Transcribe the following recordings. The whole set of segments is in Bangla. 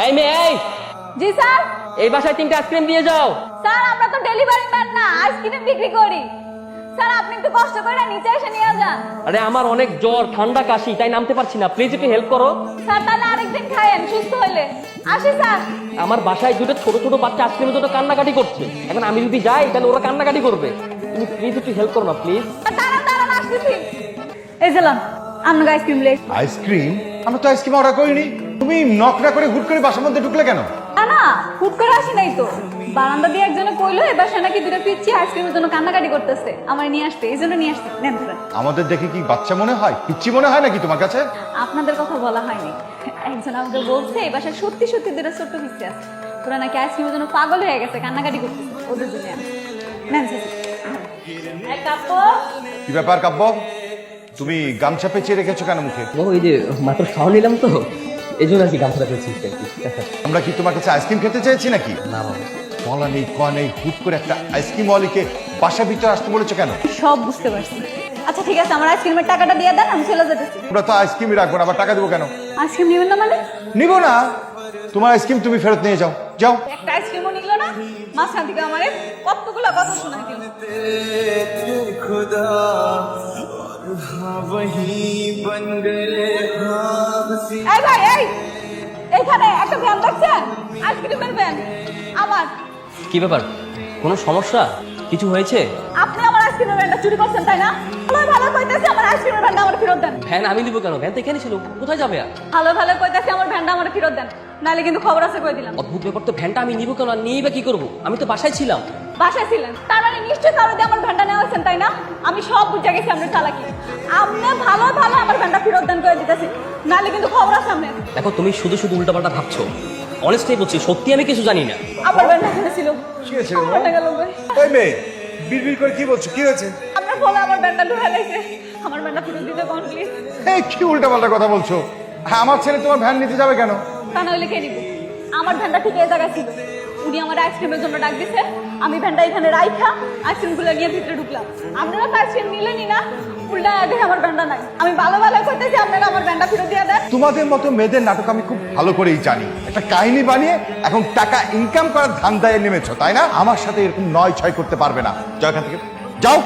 এই মেয়ে এই, জি স্যার। এই বাসায় 3টা আইসক্রিম দিয়ে যাও। স্যার আমরা তো ডেলিভারি ম্যান না, আইসক্রিম বিক্রি করি। স্যার আপনি একটু কষ্ট করে নিচে এসে নিয়ে যান। আরে আমার অনেক জ্বর ঠান্ডা কাশি, তাই নামতে পারছি না, প্লিজ একটু হেল্প করো। স্যার তাহলে আরেকদিন খাইয়েন সুস্থ হইলে। আসি স্যার। আমার বাসায় দুটো ছোট ছোট বাচ্চা আইসক্রিমের জন্য কান্নাকাটি করছে, এখন আমি যদি যাই তাহলে ওরা কান্নাকাটি করবে। তুমি প্লিজ একটু হেল্প করো না প্লিজ। দাঁড়ান দাঁড়ান আসতেছি। এই যে লন, আপনাকে আইসক্রিম লেগ। আইসক্রিম? আমরা তো আইসক্রিম অর্ডার করিনি। তুমি নক না করে হুট করে বাসার মধ্যে ঢুকলে কেন? না না, হুট করে আসি নাই তো। বারান্দা দিয়ে একজনে কইলো এবার সে নাকি দুটো পিচ্ছি আইসক্রিমের জন্য কান্নাকাটি করতেছে, আমার নিয়ে আসতে, এই জন্য নিয়ে আসতে। নেন ধরেন। আমাদের দেখে কি বাচ্চা মনে হয়, পিচ্ছি মনে হয় নাকি তোমার কাছে? আপনাদের কথা বলা হয়নি, একজন আমাকে বলছে এই বাসায় সত্যি সত্যি দুটো ছোট্ট পিচ্ছি আছে, ওরা নাকি আইসক্রিমের জন্য পাগল হয়ে গেছে, কান্নাকাটি করতেছে, ওদের জন্য নেন স্যার। এক কাপ। কি ব্যাপার কাব্য, তুমি গামছা পেঁচিয়ে রেখেছো কেন মুখে? ও এই যে মাত্র খাওয়া নিলাম তো, এই জন্য আর কি গামছাটা পেয়েছি। আমরা কি তোমার কাছে আইসক্রিম খেতে চেয়েছি নাকি? না বাবা, বলা নেই কয়া নেই, হুট করে একটা আইসক্রিম ওয়ালিকে বাসার ভিতরে আসতে বলেছো কেন? সব বুঝতে পারছি। আচ্ছা ঠিক আছে, আমার আইসক্রিমের টাকাটা দিয়ে দেন, আমি চলে যেতেছি। আমরা তো আইসক্রিমই রাখবো না, আবার টাকা দেবো কেন? আইসক্রিম নেবেন না মানে? নিবো না, তোমার আইসক্রিম তুমি ফেরত নিয়ে যাও। যাও। একটা আইসক্রিমও নিল না, মাঝখান থেকে আমারে কতগুলো কথা শোনাই দিল। এই ভাই এই, এইখানে একটা ভ্যান দেখছেন? আইসক্রিমের ভ্যান আমার। কি ব্যাপার, কোনো সমস্যা, কিছু হয়েছে? আপনি আমার আইসক্রিমের ভ্যানটা চুরি করছেন তাই না? ভালো ভালো কইতাছি আমার আইসক্রিমের ভ্যানটা আমার ফেরত দেন। ভ্যান আমি নিবো কেন? ভ্যান তো এখানে ছিল, কোথায় যাবে আর? ভালো ভালো কইতাছি আমার ভ্যানটা আমার ফেরত দেন, নাহলে কিন্তু খবর আছে কই দিলাম। অদ্ভুত ব্যাপার তো, ভ্যানটা আমি নিবো কেন আর নিয়েই বা কি করবো? আমি তো বাসায় ছিলাম। বাসায় ছিলেন তার মানে নিশ্চয়ই কারো দিয়ে আমার ভ্যানটা নেওয়া হয়েছেন তাই না? আমি সব বুঝে গেছি আপনার চালাকি। আপনি ভালো ভালো আমার ভ্যানটা ফেরত দেন করে দিতেছি, নাহলে কিন্তু খবর আছে আপনার। দেখো তুমি শুধু শুধু উল্টাপাল্টা ভাবছো, অনেস্টলি বলছি সত্যি আমি কিছু জানি না। আমার ভ্যানটা এখানে ছিল। কি হয়েছে রে? ভ্যানটা গেল কই? ওই মেয়ে বিড়বিড় করে কি বলছো, কি হয়েছে? আপনার বলে আমার ভ্যানটা ঢুকে লাইছে, আমার ভ্যানটা ফেরত দিতে কোন প্লিজ। এই কি উল্টাপাল্টা কথা বলছো? হ্যাঁ, আমার ছেলে তোমার ভ্যান নিতে যাবে কেন? তা নইলে কে নিব? আমার ভ্যানটা ঠিক এই জায়গায় ছিল, উনি আমার আইসক্রিমের জন্য ডাক দিছে, আমি ভ্যানটা এখানে রাইখা আইসক্রিমগুলো নিয়ে ভিতরে ঢুকলাম। আপনারা তো আইসক্রিম নিলেনই না, উল্টা দেখে আমার ভ্যানটা নাই। আমি ভালো ভালো করতেছি, আপনারা আমার ভ্যানটা ফেরত দিয়ে দেন। তোমাদের মতো মেয়েদের নাটক আমি খুব ভালো করেই জানি। একটা কাহিনী বানিয়ে এখন টাকা ইনকাম করার ধান্দায় নেমেছো তাই না? আমার সাথে এরকম নয় ছয় করতে পারবে না। যাও এখান থেকে, যাও।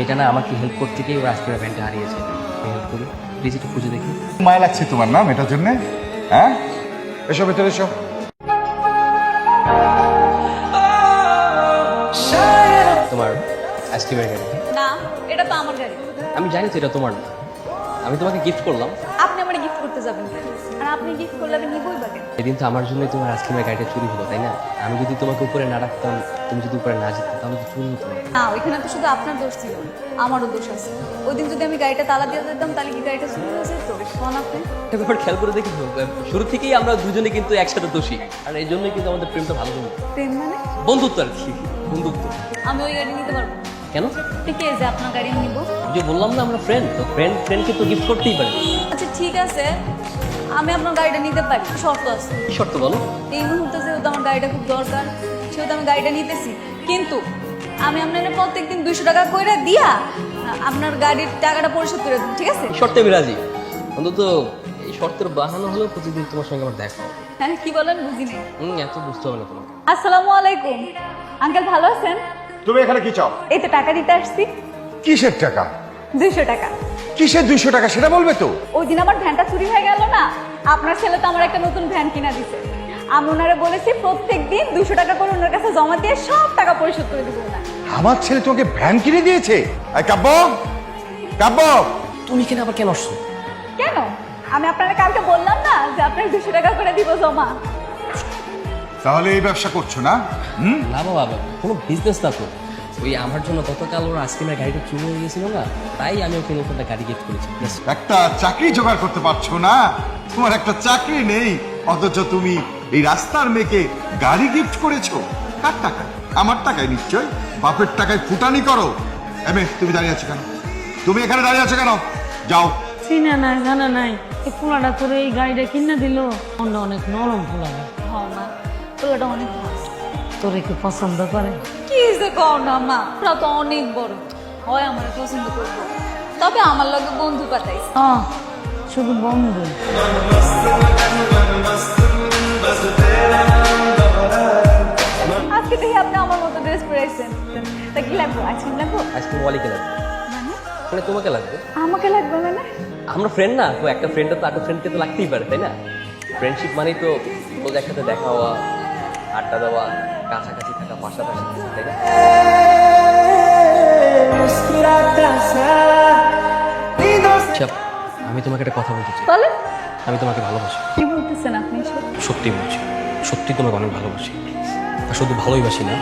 এটা না আমাকে হেল্প করতে গিয়ে ওর আজকের ভ্যানটা হারিয়েছে, হেল্প করি প্লিজ, একটু খুঁজে দেখি। মায়া লাগছে তোমার নাম এটার জন্য? হ্যাঁ, এসো ভেতরে এসো। তোমার আইসক্রিমের গাড়ি? না, এটা তো আমার গাড়ি। আমি জানি তো এটা তোমার না, আমি তোমাকে গিফট করলাম। আপনি আমার গিফট করতে যাবেন কেন? আর আপনি গিফট করলে আমি নিবই বা কেন? সেদিন তো আমার জন্যই তোমার আইসক্রিমের গাড়িটা চুরি হলো তাই না? আমি যদি তোমাকে উপরে না রাখতাম, তুমি যদি উপরে না যেতে, তাহলে তো চুরি হতো না। না, ওইখানে তো শুধু আপনার দোষ ছিল না, আমারও দোষ আছে। ওই দিন যদি আমি গাড়িটা তালা দিয়ে দিতাম তাহলে কি গাড়িটা চুরি হয়ে যেত? কোন আপনি? একটা ব্যাপার খেয়াল করে দেখি তো, শুরু থেকেই আমরা দুজনে কিন্তু একসাথে দোষী, আর এই জন্যই কিন্তু আমাদের প্রেমটা ভালো জমে। প্রেম মানে? বন্ধুত্ব আর কি, বন্ধুত্ব। আমি ওই গাড়ি নিতে পারবো না। কেন? ঠিক আছে যে আপনার গাড়ি আমি নিবো। যে বললাম না আমরা ফ্রেন্ড, তো ফ্রেন্ডকে তো গিফট করতেই পারি। আচ্ছা ঠিক আছে, আমি আপনার গাড়িটা নিতে পারি, শর্ত আছে। কি শর্ত বলো? এই মুহূর্তে যেহেতু আমার গাড়িটা খুব দরকার, সেহেতু আমি গাড়িটা নিতেছি, কিন্তু আমি আপনার প্রত্যেকদিন 200 টাকা করে দিয়া আপনার গাড়ির টাকাটা পরিশোধ করে দেবো, ঠিক আছে? এই শর্তে আমি রাজি, অন্তত এই শর্তের বাহানো হলেও প্রতিদিন তোমার সঙ্গে আমার দেখা হবে। হ্যাঁ কি বলেন বুঝি নেই। এত বুঝতে হবে না তোমাকে। আসসালামু আলাইকুম আঙ্কেল, ভালো আছেন? তুমি এখানে কি চাও? এই তো টাকা দিতে আসছি। কিসের টাকা? 200 টাকা। কিসের 200 টাকা সেটা বলবে তো? ওই দিন আমার ভ্যানটা চুরি হয়ে গেল না, আপনার ছেলে তো আমার একটা নতুন ভ্যান কিনা দিছে। আমি ওনারা বলেছি প্রত্যেকদিন 200 টাকা করে ওনার কাছে জমা দিয়ে সব টাকা পরিশোধ করে দিব না। আমার ছেলে তোমাকে ভ্যান কিনে দিয়েছে? এই কাব্য, কাব্য, তুমি কেন আবার কেন আসছো? কেন? আমি আপনারা কালকে বললাম না যে আপনার 200 টাকা করে দিব জমা। তাহলে এই ব্যবসা করছো না? না বাবা, কোনো বিজনেস না তো, ওই আমার জন্য গতকাল ওর আইসক্রিমের গাড়িটা চুরি হয়ে গেছিল না, তাই আমি ওকে নতুন একটা গাড়ি গিফট করেছি। Just একটা চাকরি জোগাড় করতে পারছো না? তোমার একটা চাকরি নেই, অথচ তুমি এই রাস্তার মেয়েকে গাড়ি গিফট করেছো। কার টাকা? আমার টাকায় নিশ্চয়। বাপের টাকায় ফুটানি করো। এমে তুমি দাঁড়িয়ে আছো কেন? তুমি এখানে দাঁড়িয়ে আছো কেন? যাও। চিনা নাই জানা নাই, এই পোলাটা তোর এই গাড়িটা কিনে দিল, মনটা অনেক নরম পোলাটা। হ্যাঁ মা, পোলাটা অনেক ভালো। তোরে কি পছন্দ করে? কি যে কও না মা, ওরা তো অনেক বড় হয়, আমার পছন্দ করবো, তবে আমার লগে বন্ধু পাতাইছে। শুধু বন্ধু। আজকে দেখি আপনি আমার মতো ড্রেস পরেছেন, তা কি লাগবে? আইসক্রিম লাগবে? আইসক্রিম ওয়ালিকে লাগবে, মানে তোমাকে লাগবে। আমাকে লাগবে মানে? আমরা ফ্রেন্ড না তো, একটা ফ্রেন্ডের তো আরেকটা ফ্রেন্ডকে তো লাগতেই পারে, তাই না? ফ্রেন্ডশিপ মানেই তো রোজ একসাথে দেখা হওয়া, আড্ডা দেওয়া, কাছাকাছি থাকা, পাশাপাশি থাকা, তাই না? আচ্ছা, আমি তোমাকে একটা কথা বলতে চাই। বলে আমি তোমাকে ভালোবাসি। কি বলতেছেন আপনি এসব? সত্যি বলছি, সত্যি তোমাকে অনেক ভালোবাসি। আর শুধু ভালোই বাসি না,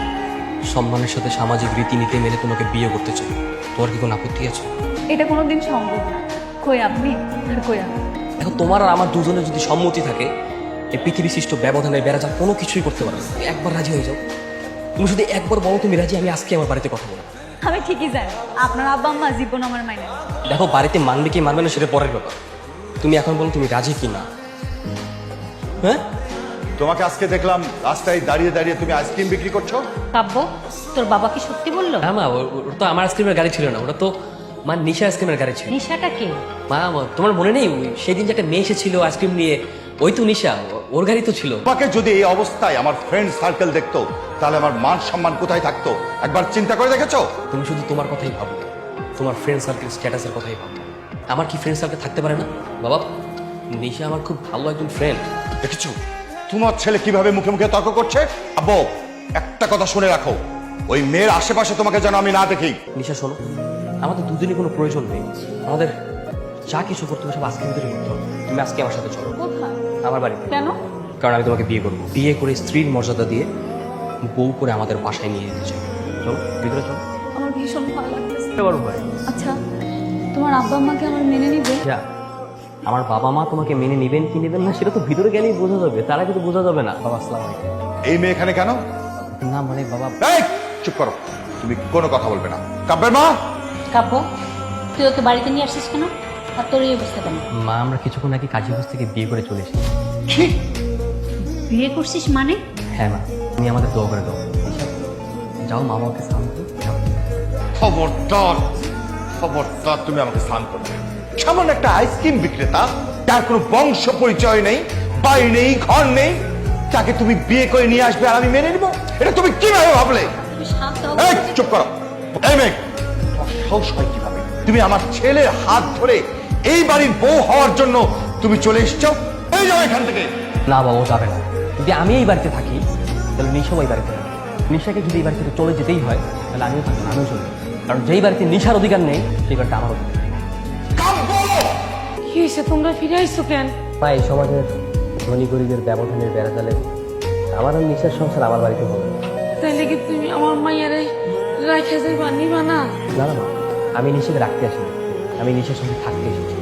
সম্মানের সাথে সামাজিক রীতিনীতি মেনে তোমাকে বিয়ে করতে চাই। তোমার কি কোনো আপত্তি আছে? এটা কোনোদিন সম্ভব না। কই আপনি আর কই আমি? দেখো, তোমার আর আমার দুজনের যদি সম্মতি থাকে, এই পৃথিবী সৃষ্ট ব্যবধানে বেড়া যা কোনো কিছুই করতে পারবে না। তুমি একবার রাজি হয়ে যাও। তুমি যদি একবার বলো তুমি রাজি, আমি আজকে আমার বাড়িতে কথা বলবো। আমি ঠিকই জানি আপনার আব্বা আম্মা জীবন আমার মাইনে নেবে। দেখো, বাড়িতে মানবে কি মানবে না সেটা পরের ব্যাপার। তুমি এখন বলো তুমি রাজি কি না। হ্যাঁ, তোমাকে আজকে দেখলাম রাস্তায় দাঁড়িয়ে দাঁড়িয়ে তুমি আইসক্রিম বিক্রি করছো। কাব্য, তোর বাবা কি সত্যি বললো? না মা, ওটা তো আমার আইসক্রিমের গাড়ি ছিল না, ওটা তো মা নিশা আইসক্রিমের গাড়ি ছিল। নিশাটা কে? মা, তোমার মনে নেই সেদিন যে একটা মেয়ে এসেছিল আইসক্রিম নিয়ে? ওই তো নিশা, ওর গাড়ি তো ছিল। তোমাকে যদি এই অবস্থায় আমার ফ্রেন্ড সার্কেল দেখতো, তাহলে আমার মান সম্মান কোথায় থাকতো একবার চিন্তা করে দেখেছো? তুমি শুধু তোমার কথাই ভাবো, তোমার ফ্রেন্ড সার্কেল স্ট্যাটাসের কথাই ভাবো। আমার কি ফ্রেন্ড সার্কেল থাকতে পারে না বাবা? নিশা আমার খুব ভালো একজন ফ্রেন্ড। দেখেছো তোমার ছেলে কিভাবে মুখে মুখে তর্ক করছে? আব্বু, একটা কথা শুনে রাখো, ওই মেয়ের আশেপাশে তোমাকে যেন আমি না দেখি। নিশা শোনো, আমাদের দুদিনই কোনো প্রয়োজন নেই। আমাদের যা কিছু করতে হবে সব আজকের ভিতরে করতে হবে। তুমি আজকে আমার সাথে চলো কোথায়? আমার বাড়িতে। কেন? কারণ আমি তোমাকে বিয়ে করবো, বিয়ে করে স্ত্রীর মর্যাদা দিয়ে বউ করে আমাদের বাসায় নিয়ে যেতে চাই। চলো ভিতরে চলো। আমার ভীষণ ভালো লাগতেছে। এবার ভাই, আচ্ছা, তোমার আব্বা আম্মাকে আমার মেনে নিবে? যা, আমার বাবা মা তোমাকে মেনে নেবেন কি নেবেন না সেটা তো ভিতরে গেলেই বোঝা যাবে, তার আগে তো বোঝা যাবে না। বাবা আসসালামু আলাইকুম। এই মেয়ে এখানে কেন? না মানে বাবা, এই, চুপ করো, তুমি কোনো কথা বলবে না। কাব্যের মা, কাব্য, তুই ওকে বাড়িতে নিয়ে আসছিস কেন? আর তোর এই অবস্থা কেন? মা আমরা কিছুক্ষণ আগে কাজীগঞ্জ থেকে বিয়ে করে চলে এসেছি। কি? বিয়ে করছিস মানে? হ্যাঁ মা, তুমি আমাদের দোয়া করে দাও। যাও মা, আমাকে সালাম দাও, যাও। খবরদার, খবরদার, তুমি আমাকে স্নান করবে। সামান্য একটা আইসক্রিম বিক্রেতা, তার কোনো বংশ পরিচয় নেই, বাড়ি নেই, ঘর নেই, তাকে তুমি বিয়ে করে নিয়ে আসবে আর আমি মেনে নিব? এটা তুমি কিভাবে ভাবলে? তুই শান্ত হ। এই, চুপ করো। এই মেয়ে, তোমার সাহস হয় কিভাবে? তুমি আমার ছেলের হাত ধরে এই বাড়ির বউ হওয়ার জন্য তুমি চলে এসছো? এই যাও এখান থেকে। না বাবা, ও যাবে না। যদি আমি এই বাড়িতে থাকি তাহলে নিশাও এই বাড়িতে থাকবে। নিশাকে যদি এই বাড়ি থেকে চলে যেতেই হয় তাহলে আমিও থাকবো, আমিও চলে যাবো। কারণ যেই বাড়িতে নিশার অধিকার নেই সেই বাড়িতে আমার অধিকার। কাব্য! কি হয়েছে, তোমরা ফিরে আইসো কেন? মা, এই সমাজের ধনী গরিবের ব্যবধানের বেড়াজালে আমার আর নিশার সংসার আমার বাড়িতে হবে না। তাইলে কি তুমি আমার মাইয়ারে রাখা যাইবা, নিবা না? না না মা, আমি নিশাকে রাখতে আসিনি, আমি নিশার সঙ্গে থাকতে এসেছি।